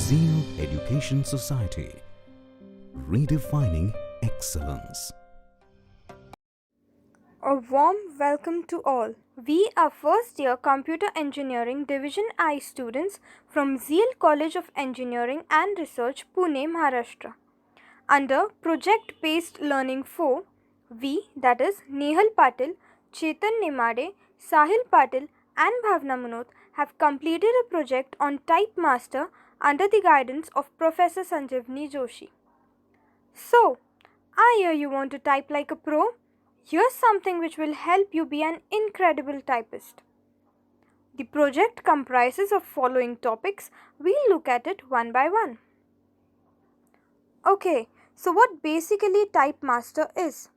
Zeal Education Society, redefining excellence. A warm welcome to all. We are first year Computer Engineering Division I students from Zeal College of Engineering and Research, Pune, Maharashtra. Under Project Based Learning 4, we, that is Nehal Patil, Chetan Nemade, Sahil Patil, and Bhavna Munot, have completed a project on Type Master under the guidance of Professor Sanjeevani Joshi. So, I hear you want to type like a pro? Here's something which will help you be an incredible typist. The project comprises of following topics. We'll look at it one by one. Okay, so what basically Type Master is?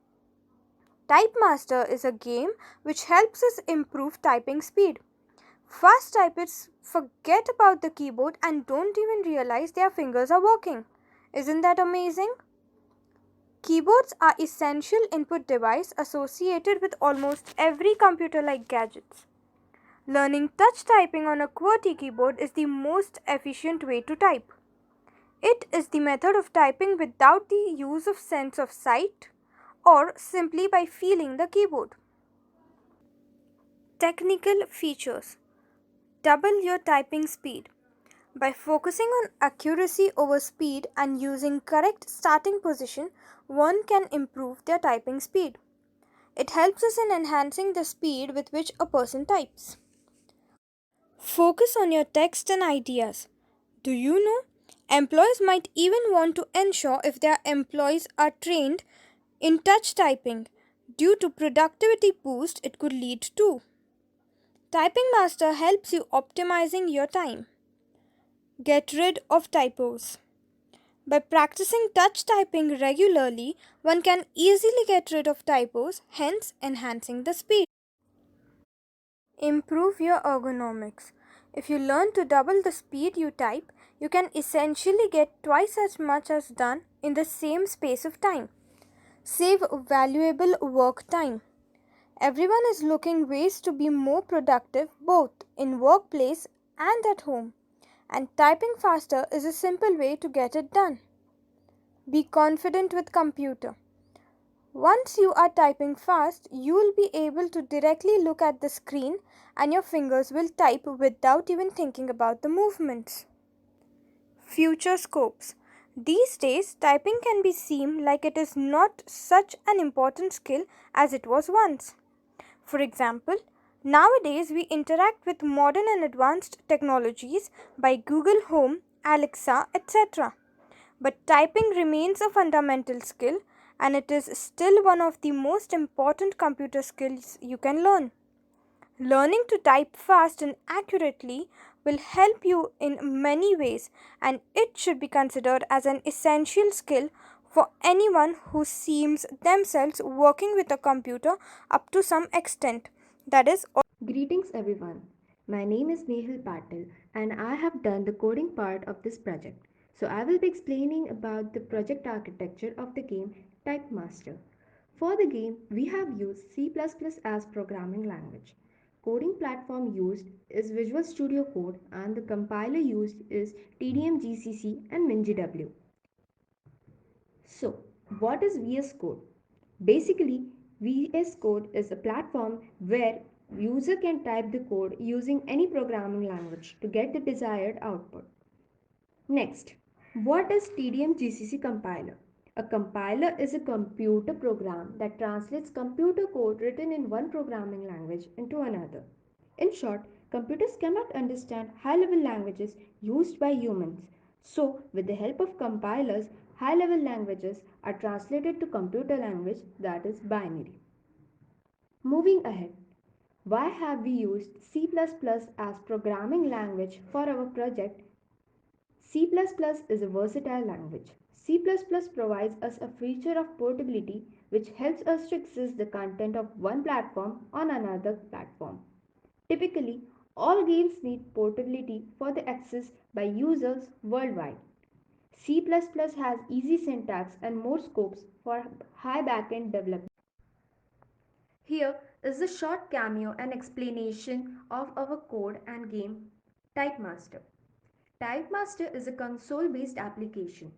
Type Master is a game which helps us improve typing speed. Fast typists forget about the keyboard and don't even realize their fingers are working. Isn't that amazing? Keyboards are essential input device associated with almost every computer-like gadgets. Learning touch typing on a QWERTY keyboard is the most efficient way to type. It is the method of typing without the use of sense of sight or simply by feeling the keyboard. Technical features. Double your typing speed. By focusing on accuracy over speed and using correct starting position, one can improve their typing speed. It helps us in enhancing the speed with which a person types. Focus on your text and ideas. Do you know? Employees might even want to ensure if their employees are trained in touch typing. Due to productivity boost it could lead to. Typing Master helps you optimizing your time. Get rid of typos. By practicing touch typing regularly, one can easily get rid of typos, hence enhancing the speed. Improve your ergonomics. If you learn to double the speed you type, you can essentially get twice as much as done in the same space of time. Save valuable work time. Everyone is looking ways to be more productive both in workplace and at home, and typing faster is a simple way to get it done. Be confident with computer. Once you are typing fast, you will be able to directly look at the screen and your fingers will type without even thinking about the movements. Future scopes. These days, typing can be seem like it is not such an important skill as it was once. For example, nowadays we interact with modern and advanced technologies by Google Home, Alexa, etc. But typing remains a fundamental skill and it is still one of the most important computer skills you can learn. Learning to type fast and accurately will help you in many ways and it should be considered as an essential skill for anyone who sees themselves working with a computer up to some extent. That is all. Greetings everyone. My name is Nehal Patil and I have done the coding part of this project. So I will be explaining about the project architecture of the game Type Master. For the game, we have used C++ as programming language. Coding platform used is Visual Studio Code and the compiler used is Tdmgcc and MinGW. So, what is VS Code? Basically, VS Code is a platform where user can type the code using any programming language to get the desired output. Next, what is Tdmgcc compiler? A compiler is a computer program that translates computer code written in one programming language into another. In short, computers cannot understand high-level languages used by humans. So, with the help of compilers, high-level languages are translated to computer language that is binary. Moving ahead, why have we used C++ as programming language for our project? C++ is a versatile language. C++ provides us a feature of portability which helps us to access the content of one platform on another platform. Typically, all games need portability for the access by users worldwide. C++ has easy syntax and more scopes for high backend development. Here is a short cameo and explanation of our code and game Type Master. Type Master is a console-based application.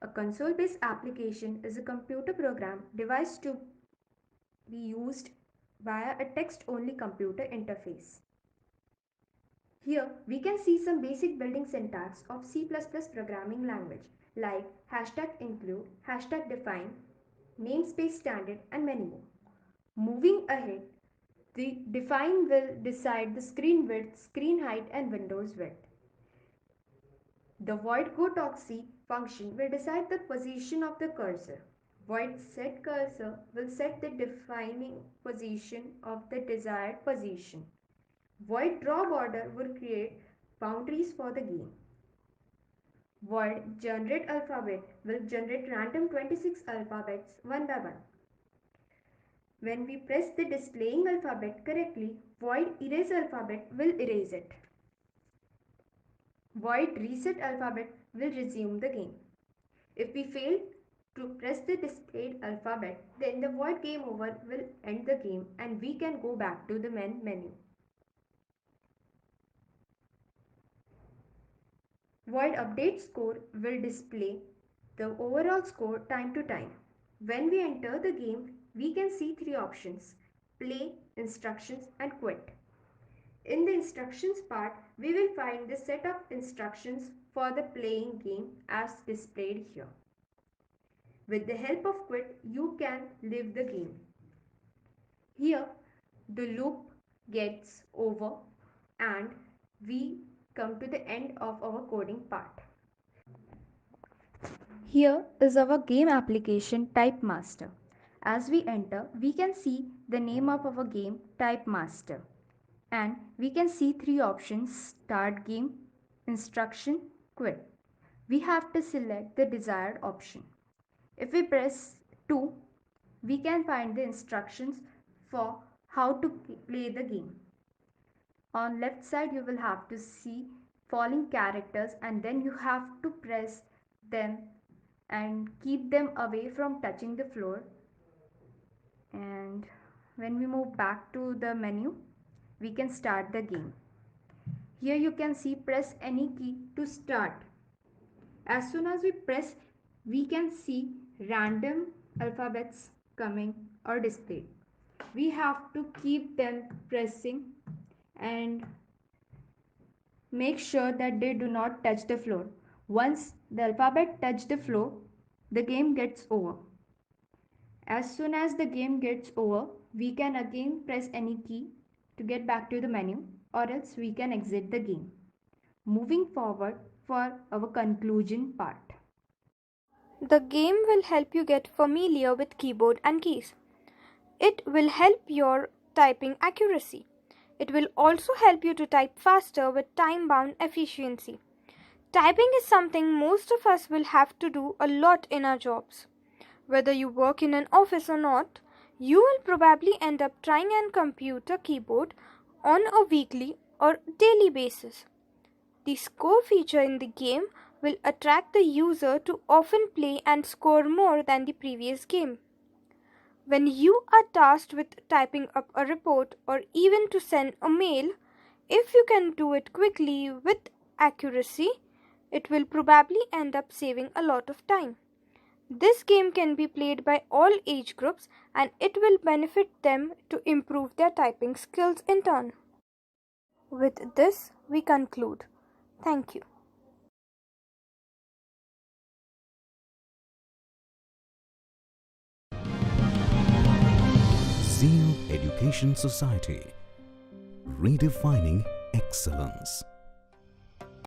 A console-based application is a computer program device to be used via a text-only computer interface. Here we can see some basic building syntax of C++ programming language like #include, #define, namespace standard and many more. Moving ahead, the define will decide the screen width, screen height and windows width. The void goTalkC function will decide the position of the cursor. Void setCursor will set the defining position of the desired position. Void drawBorder will create boundaries for the game. Void generateAlphabet will generate random 26 alphabets one by one. When we press the displaying alphabet correctly, void eraseAlphabet will erase it. Void resetAlphabet will resume the game. If we fail to press the displayed alphabet, then the void game over will end the game and we can go back to the main menu. Void update score will display the overall score time to time. When we enter the game, we can see three options: play, instructions and quit. In the instructions part, we will find the set of instructions for the playing game as displayed here. With the help of quit, you can leave the game. Here, the loop gets over and we come to the end of our coding part. Here is our game application Type Master. As we enter, we can see the name of our game Type Master. And we can see three options: start game, instruction, quit. We have to select the desired option. If we press 2, we can find the instructions for how to play the game. On left side you will have to see falling characters and then you have to press them and keep them away from touching the floor. And when we move back to the menu, we can start the game. Here you can see press any key to start. As soon as we press, we can see random alphabets coming or displayed. We have to keep them pressing and make sure that they do not touch the floor. Once the alphabet touch the floor, the game gets over. As soon as the game gets over, we can again press any key to get back to the menu, or else we can exit the game. Moving forward for our conclusion part. The game will help you get familiar with keyboard and keys. It will help your typing accuracy. It will also help you to type faster with time-bound efficiency. Typing is something most of us will have to do a lot in our jobs. Whether you work in an office or not, you will probably end up trying a computer keyboard on a weekly or daily basis. The score feature in the game will attract the user to often play and score more than the previous game. When you are tasked with typing up a report or even to send a mail, if you can do it quickly with accuracy, it will probably end up saving a lot of time. This game can be played by all age groups and it will benefit them to improve their typing skills in turn. With this, we conclude. Thank you. Zeal Education Society, redefining excellence.